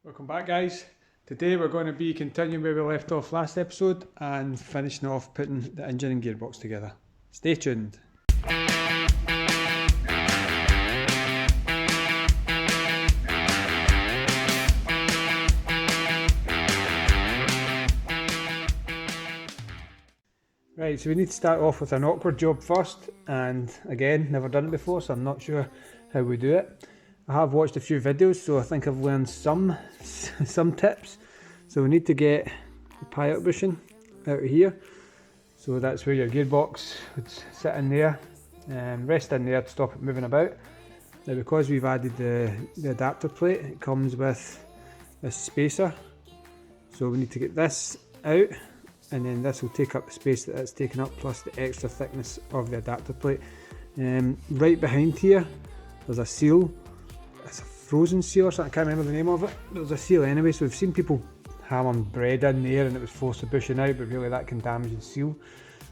Welcome back, guys. Today we're going to be continuing where we left off last episode and finishing off putting the engine and gearbox together. Stay tuned. Right, so we need to start off with an awkward job first, and again, never done it before, so I'm not sure how we do it. I have watched a few videos, so I think I've learned some tips. So we need to get the pilot bushing out of here. So that's where your gearbox would sit in there, and rest in there to stop it moving about. Now, because we've added the adapter plate, it comes with this spacer. So we need to get this out, and then this will take up the space that it's taken up, plus the extra thickness of the adapter plate. Right behind here, there's a seal. It's a frozen seal or something, I can't remember the name of it. There's a seal anyway, so we've seen people hammering bread in there and it was forced the bushing out, but really that can damage the seal.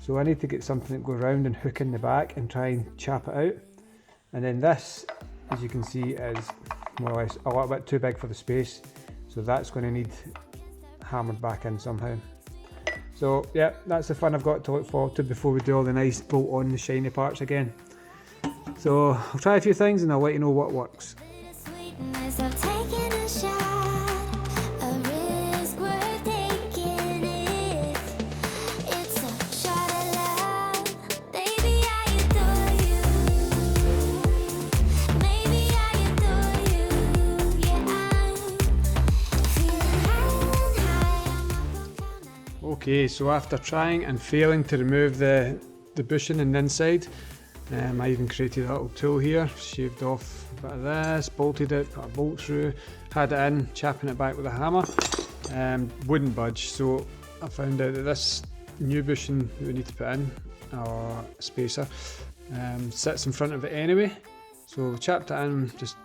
So I need to get something that goes round and hook in the back and try and chap it out. And then this, as you can see, is more or less a little bit too big for the space, so that's going to need hammered back in somehow. So yeah, that's the fun I've got to look forward to before we do all the nice bolt on the shiny parts again. So I'll try a few things and I'll let you know what works. Okay, so after trying and failing to remove the bushing on the inside, I even created a little tool here, shaved off a bit of this, bolted it, put a bolt through, had it in, chapping it back with a hammer, wouldn't budge. So I found out that this new bushing that we need to put in, or spacer, sits in front of it anyway. So we chapped it in, just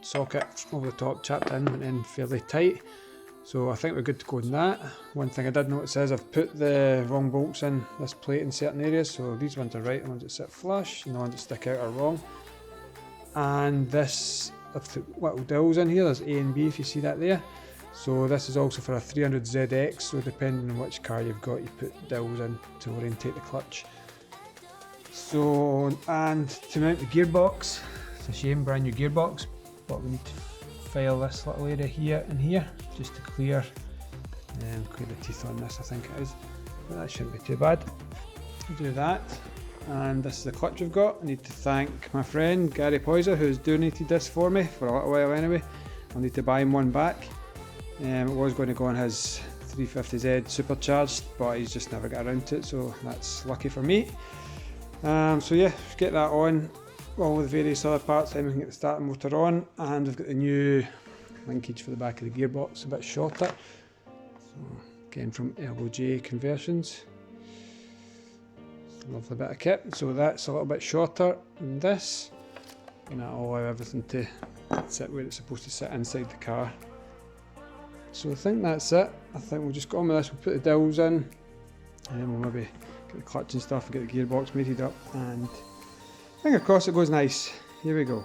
socket over the top, chapped it in, went in fairly tight. So I think we're good to go on that. One thing I did notice is I've put the wrong bolts in this plate in certain areas, so these ones are right, the ones that sit flush, and the ones that stick out are wrong. And this, I've put little dowels in here, there's A and B if you see that there. So this is also for a 300ZX, so depending on which car you've got, you put dowels in to orientate the clutch. So, and to mount the gearbox, it's a shame, brand new gearbox, but we need to file this little area here and here just to clear the teeth on this, I think it is, but that shouldn't be too bad. I'll do that, and this is the clutch we've got. I need to thank my friend Gary Poyser, who's donated this for me for a little while anyway. I'll need to buy him one back. It was going to go on his 350Z supercharged, but he's just never got around to it, so that's lucky for me. So yeah, get that on, all the various other parts, then we can get the starting motor on, and we've got the new linkage for the back of the gearbox, a bit shorter. So again, from LOJ Conversions. Lovely bit of kit. So that's a little bit shorter than this, and that'll allow everything to sit where it's supposed to sit inside the car. So I think that's it. I think we'll just go on with this. We'll put the dowels in, and then we'll maybe get the clutch and stuff and get the gearbox mated up, and fingers crossed it goes nice. Here we go.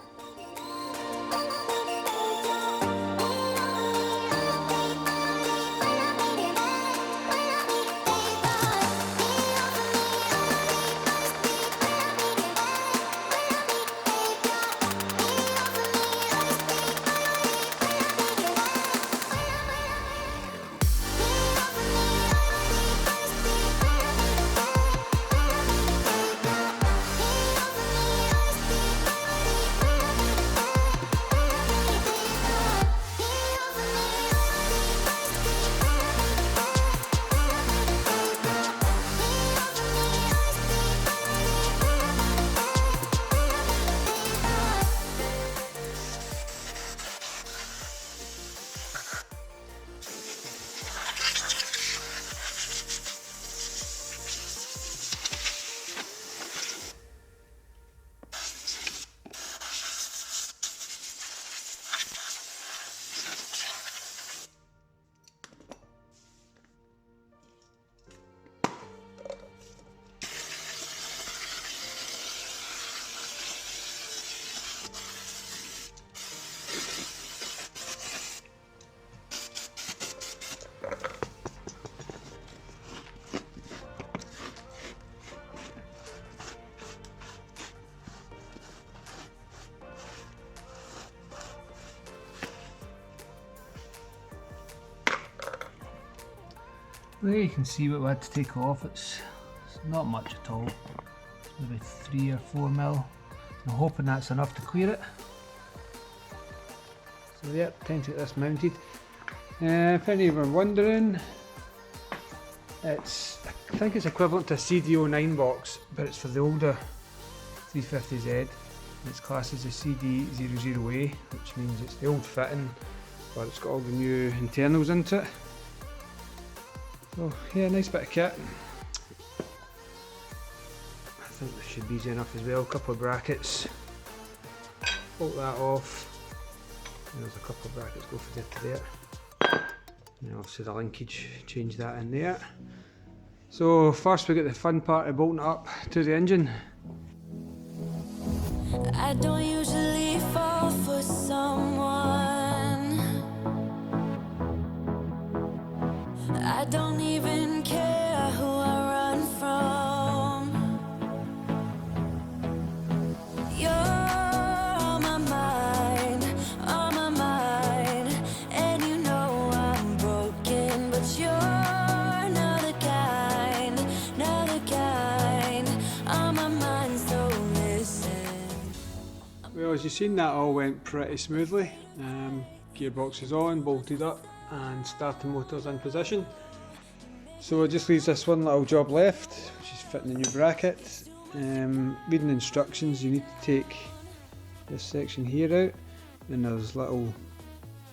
There you can see what we had to take off. It's not much at all. It's maybe 3 or 4 mil. I'm hoping that's enough to clear it. So yeah, time to get this mounted. If any of you are wondering, I think it's equivalent to a CD09 box, but it's for the older 350Z. It's classed as a CD00A, which means it's the old fitting, but it's got all the new internals into it. So yeah, nice bit of kit. I think this should be easy enough as well. A couple of brackets, bolt that off. And there's a couple of brackets go from there to there. And obviously the linkage, change that in there. So first we get the fun part of bolting it up to the engine. I don't usually fall for someone. I don't even care who I run from. You're on my mind, and you know I'm broken, but you're not the kind on my mind, so listen. Well, as you've seen, that all went pretty smoothly. Gearbox is on, bolted up, and starting motors in position. So it just leaves this one little job left, which is fitting the new bracket. Reading instructions, you need to take this section here out, and there's little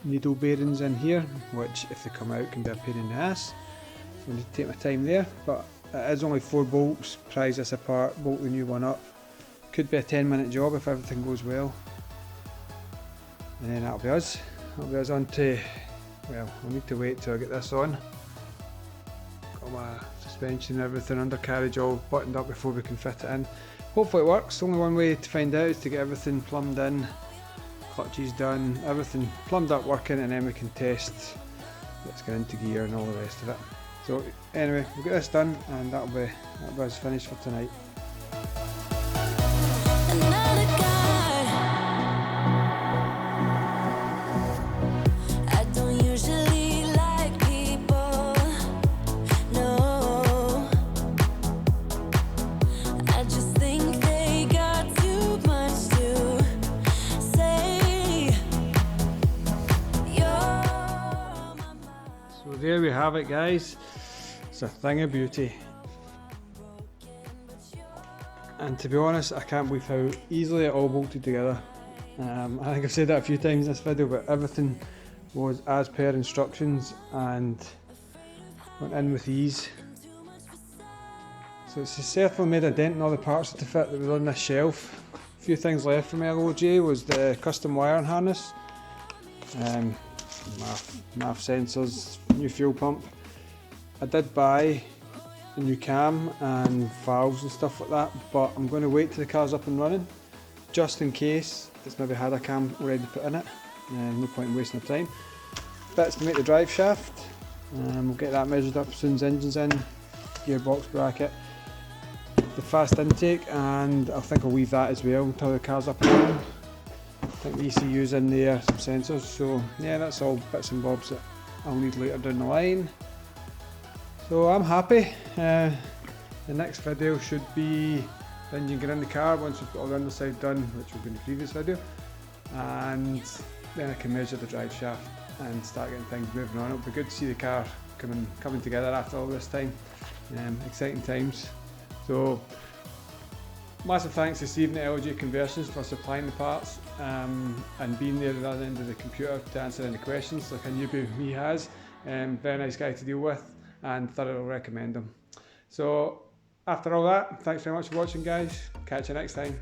needle bearings in here, which if they come out can be a pain in the ass. So I need to take my time there, but it is only 4 bolts, prise this apart, bolt the new one up. Could be a 10-minute job if everything goes well. And then that'll be us. That'll be us on to, well, we'll need to wait till I get this on. Got my suspension and everything, undercarriage all buttoned up before we can fit it in. Hopefully it works. Only one way to find out is to get everything plumbed in, clutches done, everything plumbed up working, and then we can test let's get into gear and all the rest of it. So anyway, we'll get this done and that'll be us finished for tonight. There we have it, guys. It's a thing of beauty. And to be honest, I can't believe how easily it all bolted together. I think I've said that a few times in this video, but everything was as per instructions and went in with ease. So it's certainly made a dent in all the parts to fit that was on this shelf. A few things left from LOJ was the custom wiring harness, MAF sensors, new fuel pump. I did buy a new cam and valves and stuff like that, but I'm going to wait till the car's up and running, just in case it's maybe had a cam already put in it. No point in wasting the time. Bits to make the drive shaft, we'll get that measured up as soon as the engine's in, gearbox bracket, the fast intake, and I think I'll leave that as well until the car's up and running. I think the ECU's in there, some sensors, so yeah, that's all bits and bobs that I'll need later down the line. So I'm happy. The next video should be the engine getting in the car once we've got all the underside done, which will be in the previous video, and then I can measure the drive shaft and start getting things moving on. It'll be good to see the car coming together after all this time. Exciting times. So massive thanks to Stephen at LOJ Conversions for supplying the parts and being there at the other end of the computer to answer any questions like a newbie me has. Very nice guy to deal with and thoroughly recommend him. So after all that, thanks very much for watching, guys. Catch you next time.